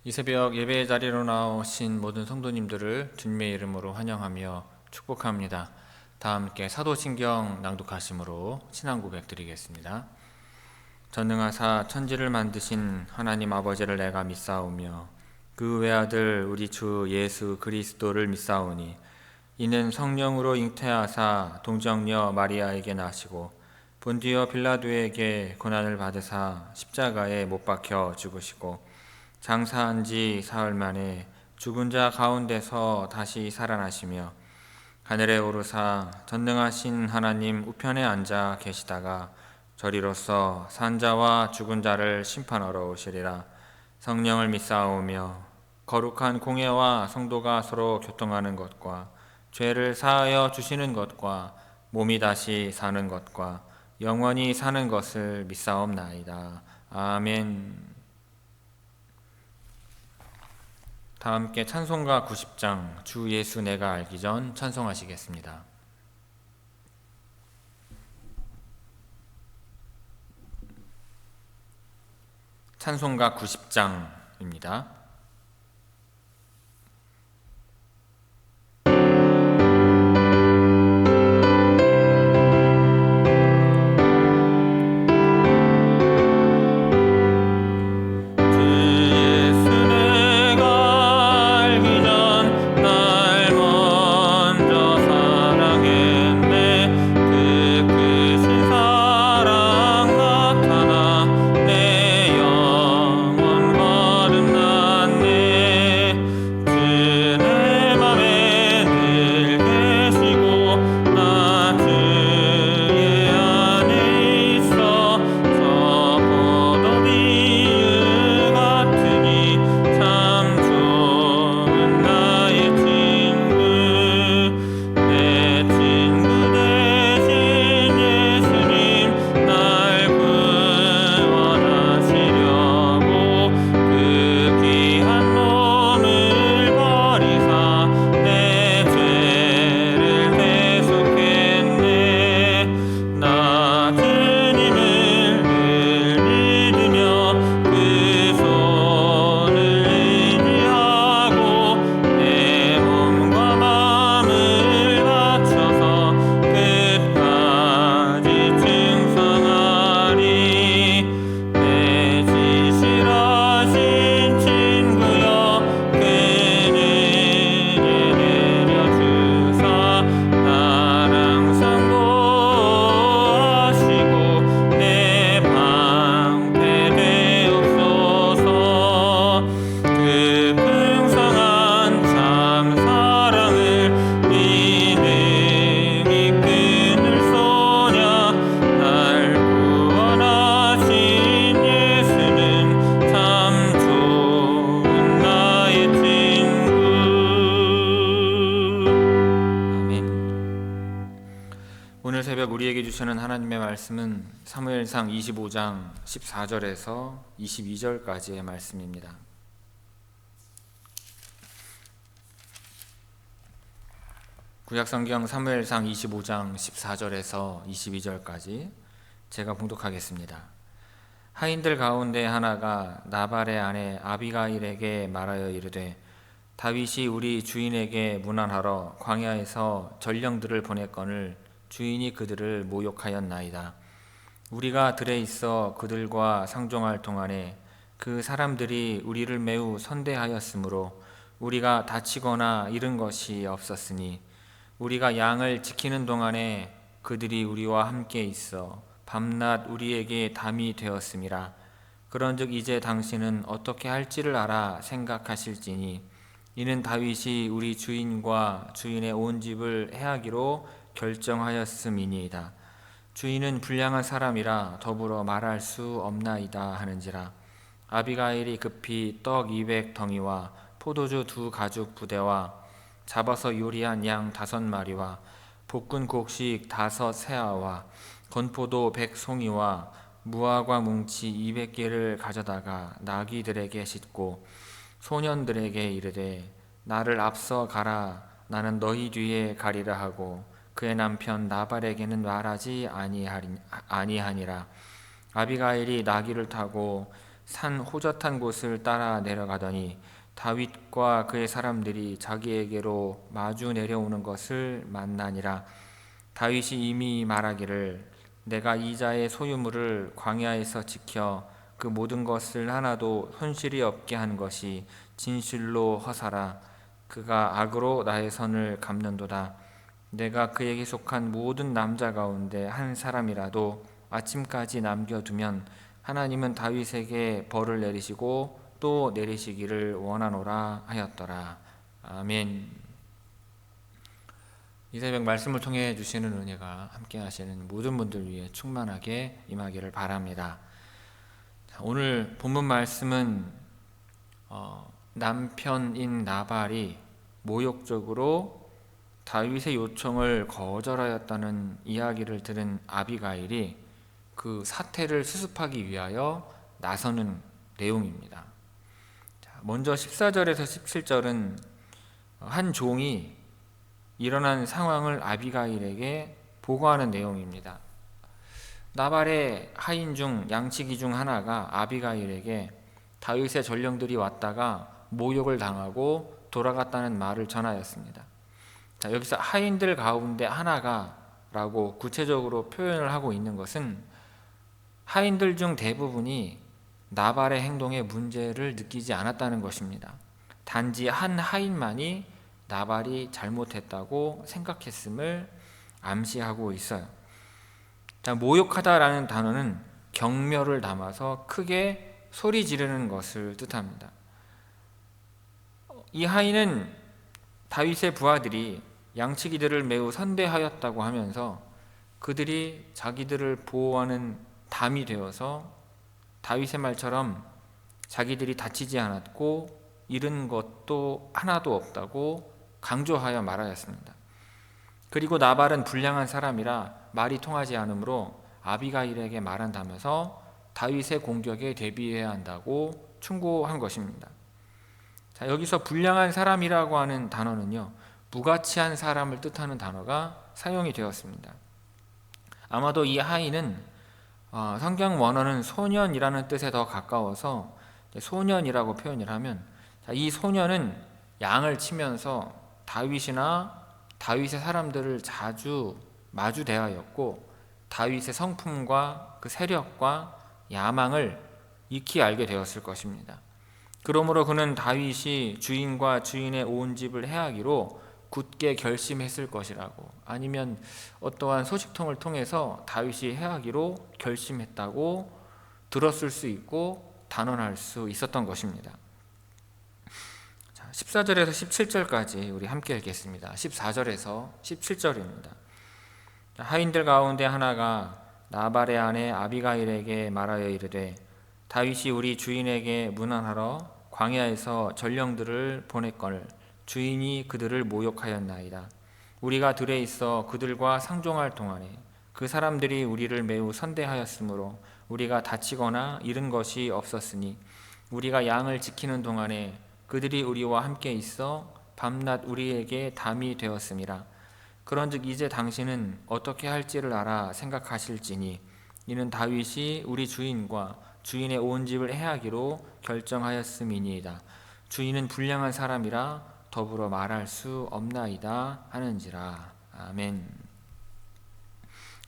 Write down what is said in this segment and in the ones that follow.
이 새벽 예배의 자리로 나오신 모든 성도님들을 주님의 이름으로 환영하며 축복합니다. 다 함께 사도신경 낭독하심으로 신앙 고백 드리겠습니다. 전능하사 천지를 만드신 하나님 아버지를 내가 믿사오며 그 외아들 우리 주 예수 그리스도를 믿사오니 이는 성령으로 잉태하사 동정녀 마리아에게 나시고 본디오 빌라도에게 고난을 받으사 십자가에 못 박혀 죽으시고 장사한 지 사흘 만에 죽은 자 가운데서 다시 살아나시며 하늘에 오르사 전능하신 하나님 우편에 앉아 계시다가 저리로서 산자와 죽은 자를 심판하러 오시리라. 성령을 믿사오며 거룩한 공예와 성도가 서로 교통하는 것과 죄를 사하여 주시는 것과 몸이 다시 사는 것과 영원히 사는 것을 믿사옵나이다. 아멘. 다 함께 찬송가 90장 주 예수 내가 알기 전 찬송하시겠습니다. 찬송가 90장입니다. 오늘 새벽 우리에게 주시는 하나님의 말씀은 사무엘상 25장 14절에서 22절까지의 말씀입니다. 구약성경 사무엘상 25장 14절에서 22절까지 제가 봉독하겠습니다. 하인들 가운데 하나가 나발의 아내 아비가일에게 말하여 이르되 다윗이 우리 주인에게 문안하러 광야에서 전령들을 보냈거늘 주인이 그들을 모욕하였나이다. 우리가 들에 있어 그들과 상종할 동안에 그 사람들이 우리를 매우 선대하였으므로 우리가 다치거나 잃은 것이 없었으니 우리가 양을 지키는 동안에 그들이 우리와 함께 있어 밤낮 우리에게 담이 되었음이라. 그런즉 이제 당신은 어떻게 할지를 알아 생각하실지니 이는 다윗이 우리 주인과 주인의 온 집을 해하기로 결정하였음이니이다. 주인은 불량한 사람이라 더불어 말할 수 없나이다 하는지라. 아비가일이 급히 떡 200덩이와 포도주 2가죽 부대와 잡아서 요리한 양 5마리와 볶은 곡식 5 세아와 건포도 100송이와 무화과 뭉치 200개를 가져다가 나귀들에게 싣고 소년들에게 이르되 나를 앞서 가라. 나는 너희 뒤에 가리라 하고 그의 남편 나발에게는 말하지 아니하니라. 아비가일이 나귀를 타고 산 호젓한 곳을 따라 내려가더니 다윗과 그의 사람들이 자기에게로 마주 내려오는 것을 만나니라. 다윗이 이미 말하기를 내가 이자의 소유물을 광야에서 지켜 그 모든 것을 하나도 손실이 없게 한 것이 진실로 허사라. 그가 악으로 나의 선을 갚는도다. 내가 그에게 속한 모든 남자 가운데 한 사람이라도 아침까지 남겨두면 하나님은 다윗에게 벌을 내리시고 또 내리시기를 원하노라 하였더라. 아멘. 이 새벽 말씀을 통해 주시는 은혜가 함께 하시는 모든 분들 위해 충만하게 임하기를 바랍니다. 오늘 본문 말씀은 남편인 나발이 모욕적으로 다윗의 요청을 거절하였다는 이야기를 들은 아비가일이 그 사태를 수습하기 위하여 나서는 내용입니다. 먼저 14절에서 17절은 한 종이 일어난 상황을 아비가일에게 보고하는 내용입니다. 나발의 하인 중 양치기 중 하나가 아비가일에게 다윗의 전령들이 왔다가 모욕을 당하고 돌아갔다는 말을 전하였습니다. 자, 여기서 하인들 가운데 하나가 라고 구체적으로 표현을 하고 있는 것은 하인들 중 대부분이 나발의 행동에 문제를 느끼지 않았다는 것입니다. 단지 한 하인만이 나발이 잘못했다고 생각했음을 암시하고 있어요. 자, 모욕하다라는 단어는 경멸을 담아서 크게 소리 지르는 것을 뜻합니다. 이 하인은 다윗의 부하들이 양치기들을 매우 선대하였다고 하면서 그들이 자기들을 보호하는 담이 되어서 다윗의 말처럼 자기들이 다치지 않았고 잃은 것도 하나도 없다고 강조하여 말하였습니다. 그리고 나발은 불량한 사람이라 말이 통하지 않으므로 아비가일에게 말한다면서 다윗의 공격에 대비해야 한다고 충고한 것입니다. 자, 여기서 불량한 사람이라고 하는 단어는요, 무가치한 사람을 뜻하는 단어가 사용이 되었습니다. 아마도 이 하인은 성경 원어는 소년이라는 뜻에 더 가까워서 소년이라고 표현을 하면, 이 소년은 양을 치면서 다윗이나 다윗의 사람들을 자주 마주 대하였고 다윗의 성품과 그 세력과 야망을 익히 알게 되었을 것입니다. 그러므로 그는 다윗이 주인과 주인의 온 집을 해하기로 굳게 결심했을 것이라고, 아니면 어떠한 소식통을 통해서 다윗이 해하기로 결심했다고 들었을 수 있고 단언할 수 있었던 것입니다. 14절에서 17절까지 우리 함께 읽겠습니다. 14절에서 17절입니다. 하인들 가운데 하나가 나발의 아내 아비가일에게 말하여 이르되 다윗이 우리 주인에게 문안하러 광야에서 전령들을 보냈거늘 주인이 그들을 모욕하였나이다. 우리가 들에 있어 그들과 상종할 동안에 그 사람들이 우리를 매우 선대하였으므로 우리가 다치거나 잃은 것이 없었으니 우리가 양을 지키는 동안에 그들이 우리와 함께 있어 밤낮 우리에게 담이 되었음이라. 그런즉 이제 당신은 어떻게 할지를 알아 생각하실지니 이는 다윗이 우리 주인과 주인의 온 집을 해하기로 결정하였음이니이다. 주인은 불량한 사람이라 더불어 말할 수 없나이다 하는지라. 아멘.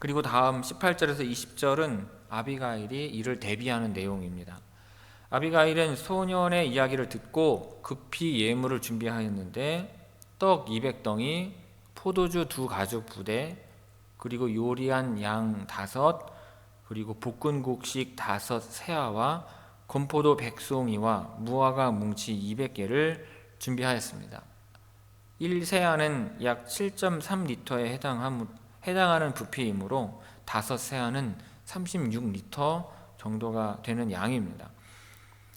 그리고 다음 18절에서 20절은 아비가일이 이를 대비하는 내용입니다. 아비가일은 소년의 이야기를 듣고 급히 예물을 준비하였는데 떡 200덩이, 포도주 2가죽 부대, 그리고 요리한 양 5, 그리고 볶은국식 5 세아와 건포도 100송이와 무화과 뭉치 200개를 준비하였습니다. 1세아는 약 7.3리터에 해당하는 부피이므로 5세아는 36리터 정도가 되는 양입니다.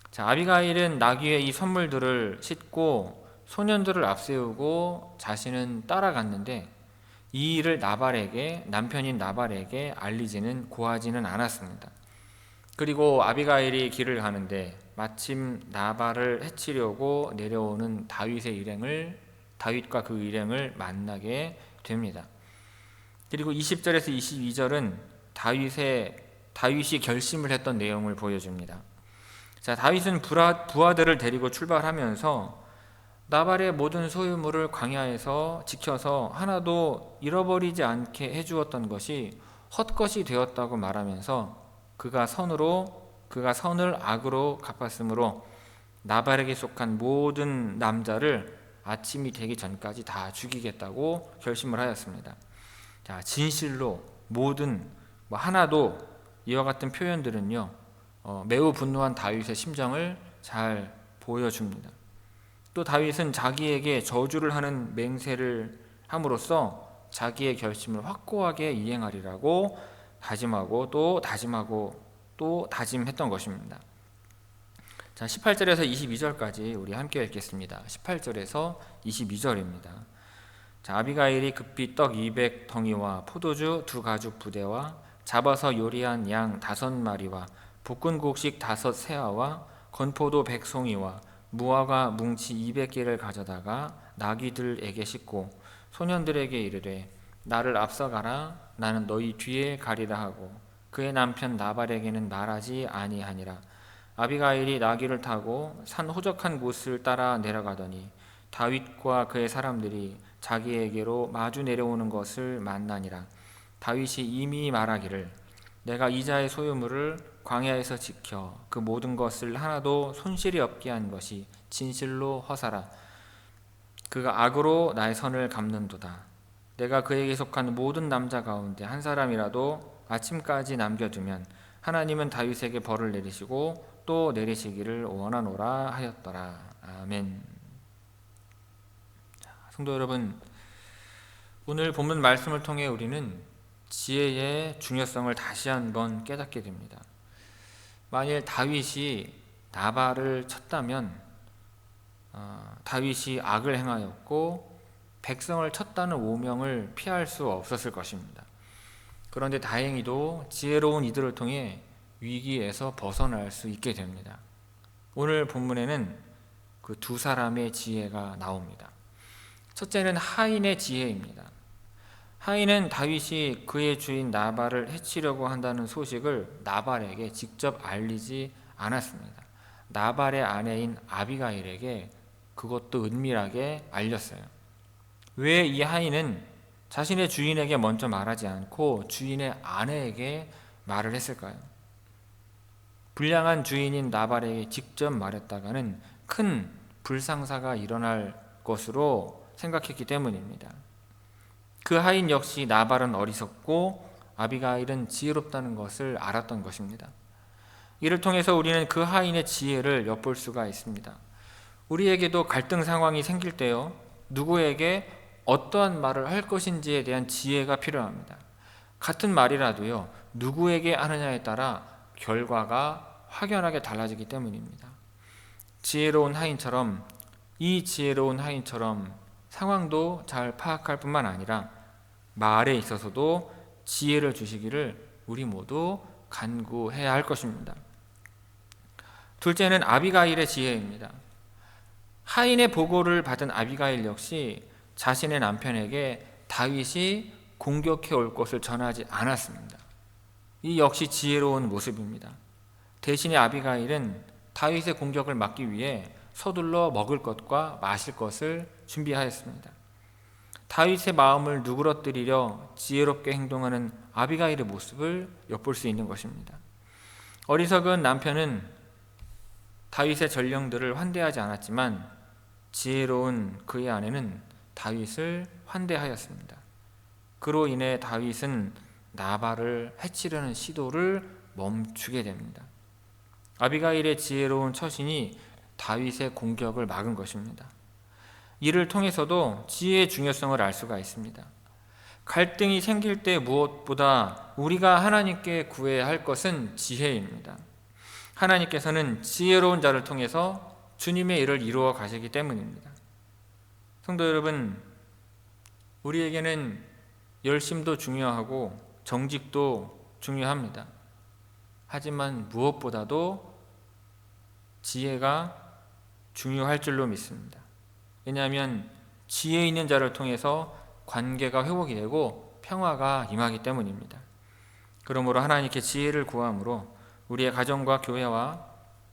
자, 아비가일은 나귀에 이 선물들을 싣고 소년들을 앞세우고 자신은 따라갔는데 이 일을 남편인 나발에게 알리지는 고하지는 않았습니다. 그리고 아비가일이 길을 가는데 마침 나발을 해치려고 내려오는 다윗과 그 일행을 만나게 됩니다. 그리고 20절에서 22절은 다윗이 결심을 했던 내용을 보여줍니다. 자, 다윗은 부하들을 데리고 출발하면서 나발의 모든 소유물을 광야에서 지켜서 하나도 잃어버리지 않게 해주었던 것이 헛것이 되었다고 말하면서 그가 선을 악으로 갚았으므로 나발에게 속한 모든 남자를 아침이 되기 전까지 다 죽이겠다고 결심을 하였습니다. 자, 진실로 모든 하나도 이와 같은 표현들은요, 매우 분노한 다윗의 심정을 잘 보여줍니다. 또 다윗은 자기에게 저주를 하는 맹세를 함으로써 자기의 결심을 확고하게 이행하리라고 다짐하고 또 다짐했던 것입니다. 자, 18절에서 22절까지 우리 함께 읽겠습니다. 18절에서 22절입니다. 자, 아비가일이 급히 떡 200덩이와 포도주 2가죽 부대와 잡아서 요리한 양 5마리와 볶은 곡식 5 세아와 건포도 100송이와 무화과 뭉치 200개를 가져다가 나귀들에게 싣고 소년들에게 이르되 나를 앞서가라, 나는 너희 뒤에 가리라 하고 그의 남편 나발에게는 말하지 아니하니라. 아비가일이 나귀를 타고 산 호적한 곳을 따라 내려가더니 다윗과 그의 사람들이 자기에게로 마주 내려오는 것을 만나니라. 다윗이 이미 말하기를 내가 이자의 소유물을 광야에서 지켜 그 모든 것을 하나도 손실이 없게 한 것이 진실로 허사라. 그가 악으로 나의 선을 갚는도다. 내가 그에게 속한 모든 남자 가운데 한 사람이라도 아침까지 남겨두면 하나님은 다윗에게 벌을 내리시고 또 내리시기를 원하노라 하였더라. 아멘. 자, 성도 여러분, 오늘 본문 말씀을 통해 우리는 지혜의 중요성을 다시 한번 깨닫게 됩니다. 만일 다윗이 나발을 쳤다면 다윗이 악을 행하였고 백성을 쳤다는 오명을 피할 수 없었을 것입니다. 그런데 다행히도 지혜로운 이들을 통해 위기에서 벗어날 수 있게 됩니다. 오늘 본문에는 그 두 사람의 지혜가 나옵니다. 첫째는 하인의 지혜입니다. 하인은 다윗이 그의 주인 나발을 해치려고 한다는 소식을 나발에게 직접 알리지 않았습니다. 나발의 아내인 아비가일에게 그것도 은밀하게 알렸어요. 왜 이 하인은 자신의 주인에게 먼저 말하지 않고 주인의 아내에게 말을 했을까요? 불량한 주인인 나발에게 직접 말했다가는 큰 불상사가 일어날 것으로 생각했기 때문입니다. 그 하인 역시 나발은 어리석고 아비가일은 지혜롭다는 것을 알았던 것입니다. 이를 통해서 우리는 그 하인의 지혜를 엿볼 수가 있습니다. 우리에게도 갈등 상황이 생길 때요, 누구에게 어떠한 말을 할 것인지에 대한 지혜가 필요합니다. 같은 말이라도요, 누구에게 하느냐에 따라 결과가 확연하게 달라지기 때문입니다. 이 지혜로운 하인처럼 상황도 잘 파악할 뿐만 아니라 말에 있어서도 지혜를 주시기를 우리 모두 간구해야 할 것입니다. 둘째는 아비가일의 지혜입니다. 하인의 보고를 받은 아비가일 역시 자신의 남편에게 다윗이 공격해 올 것을 전하지 않았습니다. 이 역시 지혜로운 모습입니다. 대신에 아비가일은 다윗의 공격을 막기 위해 서둘러 먹을 것과 마실 것을 준비하였습니다. 다윗의 마음을 누그러뜨리려 지혜롭게 행동하는 아비가일의 모습을 엿볼 수 있는 것입니다. 어리석은 남편은 다윗의 전령들을 환대하지 않았지만 지혜로운 그의 아내는 다윗을 환대하였습니다. 그로 인해 다윗은 나발을 해치려는 시도를 멈추게 됩니다. 아비가일의 지혜로운 처신이 다윗의 공격을 막은 것입니다. 이를 통해서도 지혜의 중요성을 알 수가 있습니다. 갈등이 생길 때 무엇보다 우리가 하나님께 구해야 할 것은 지혜입니다. 하나님께서는 지혜로운 자를 통해서 주님의 일을 이루어 가시기 때문입니다. 성도 여러분, 우리에게는 열심도 중요하고 정직도 중요합니다. 하지만 무엇보다도 지혜가 중요할 줄로 믿습니다. 왜냐하면 지혜 있는 자를 통해서 관계가 회복이 되고 평화가 임하기 때문입니다. 그러므로 하나님께 지혜를 구함으로 우리의 가정과 교회와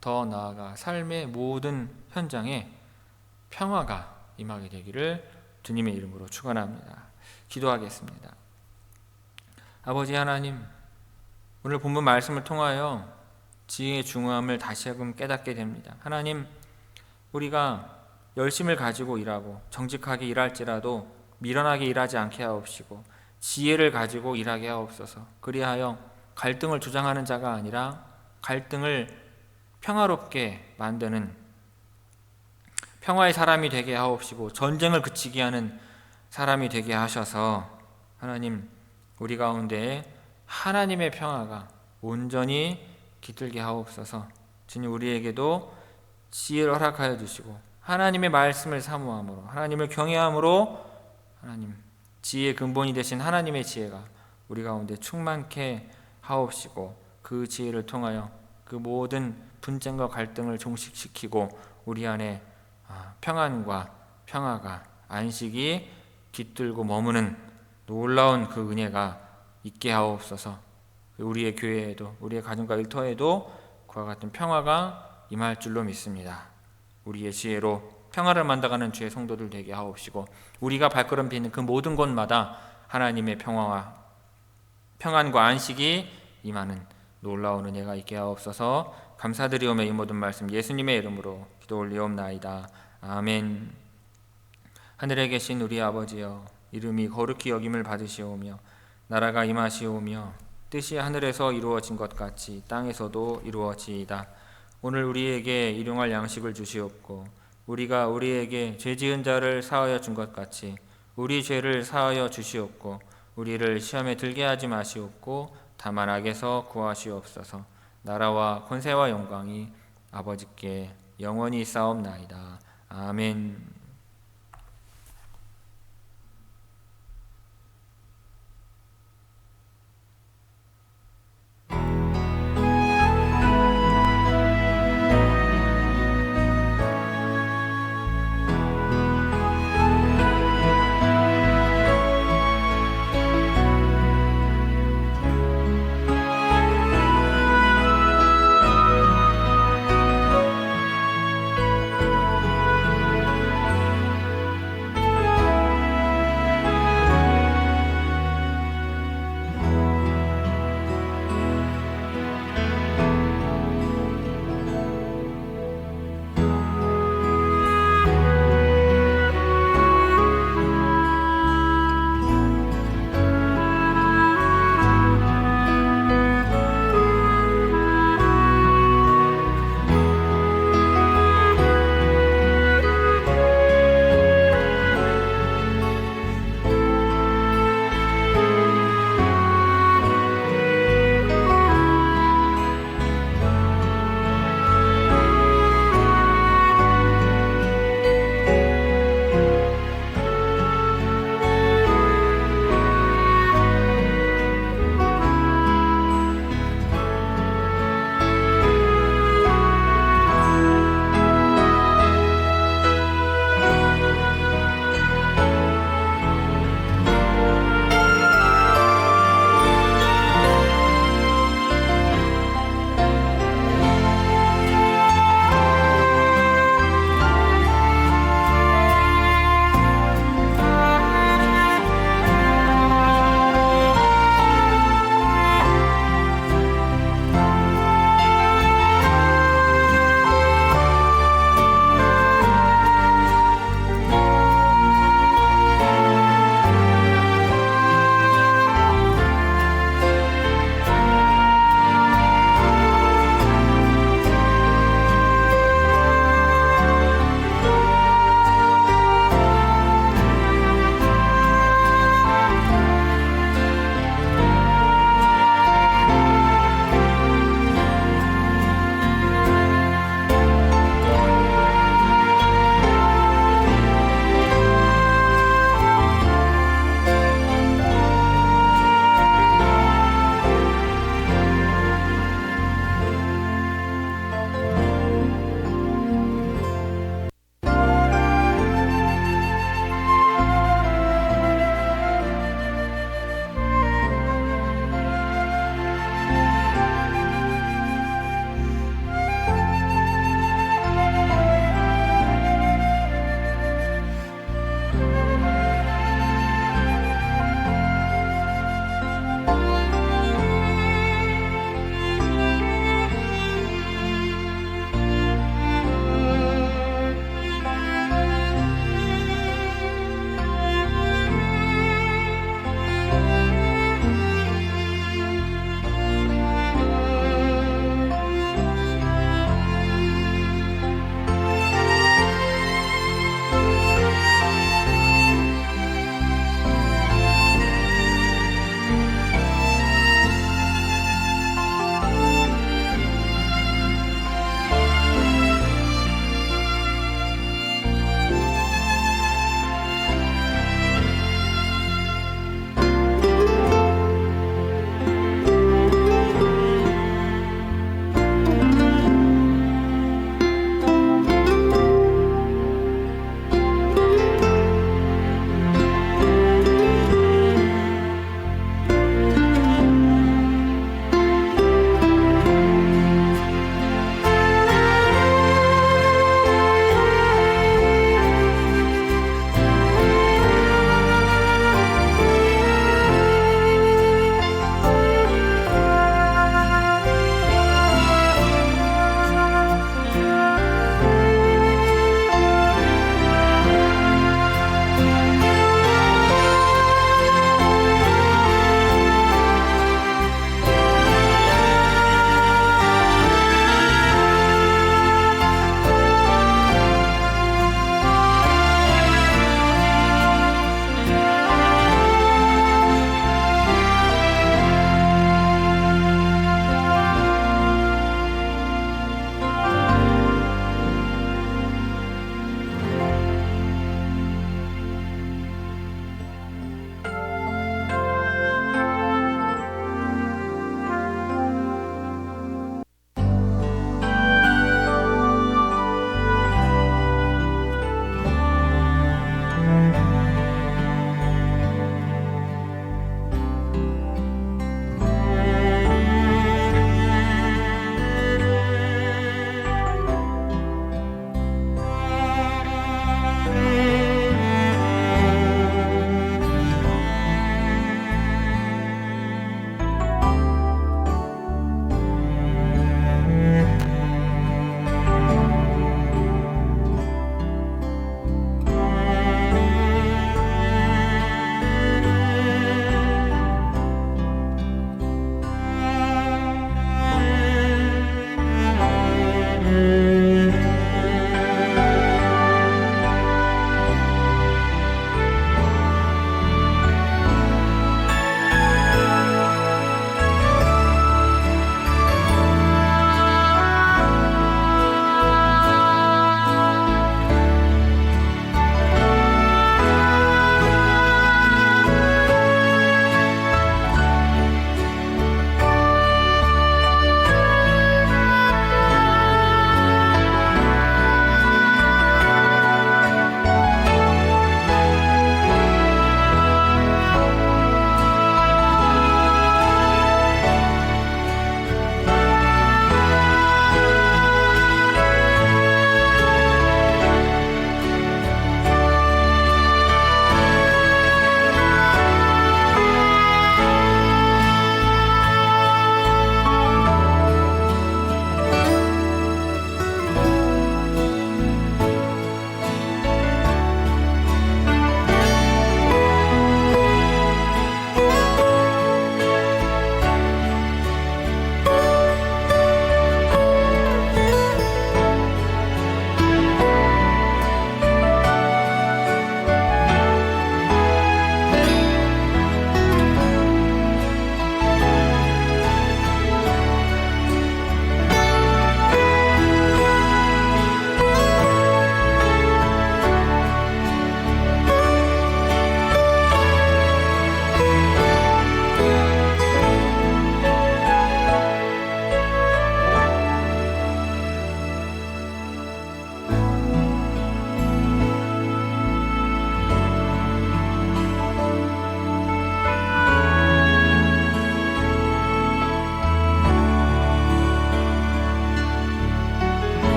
더 나아가 삶의 모든 현장에 평화가 임하게 되기를 주님의 이름으로 축원합니다. 기도하겠습니다. 아버지 하나님, 오늘 본문 말씀을 통하여 지혜의 중요함을 다시금 깨닫게 됩니다. 하나님, 우리가 열심을 가지고 일하고 정직하게 일할지라도 미련하게 일하지 않게 하옵시고 지혜를 가지고 일하게 하옵소서. 그리하여 갈등을 주장하는 자가 아니라 갈등을 평화롭게 만드는 평화의 사람이 되게 하옵시고 전쟁을 그치게 하는 사람이 되게 하셔서 하나님, 우리 가운데 하나님의 평화가 온전히 깃들게 하옵소서. 주님, 우리에게도 지혜를 허락하여 주시고 하나님의 말씀을 사모함으로 하나님을 경외함으로 하나님 지혜의 근본이 되신 하나님의 지혜가 우리 가운데 충만케 하옵시고 그 지혜를 통하여 그 모든 분쟁과 갈등을 종식시키고 우리 안에 평안과 평화가 안식이 깃들고 머무는 놀라운 그 은혜가 있게 하옵소서. 우리의 교회에도 우리의 가정과 일터에도 그와 같은 평화가 임할 줄로 믿습니다. 우리의 지혜로 평화를 만들어가는 주의 성도들 되게 하옵시고 우리가 발걸음 딛는 그 모든 곳마다 하나님의 평화와 평안과 안식이 임하는 놀라운 은혜가 있게 하옵소서. 감사드리오며 이 모든 말씀 예수님의 이름으로 기도 올리옵나이다. 아멘. 하늘에 계신 우리 아버지여, 이름이 거룩히 여김을 받으시오며 나라가 임하시오며 뜻이 하늘에서 이루어진 것 같이 땅에서도 이루어지이다. 오늘 우리에게 일용할 양식을 주시옵고 우리가 우리에게 죄 지은 자를 사하여 준 것 같이 우리 죄를 사하여 주시옵고 우리를 시험에 들게 하지 마시옵고 다만 악에서 구하시옵소서. 나라와 권세와 영광이 아버지께 영원히 있사옵나이다. 아멘.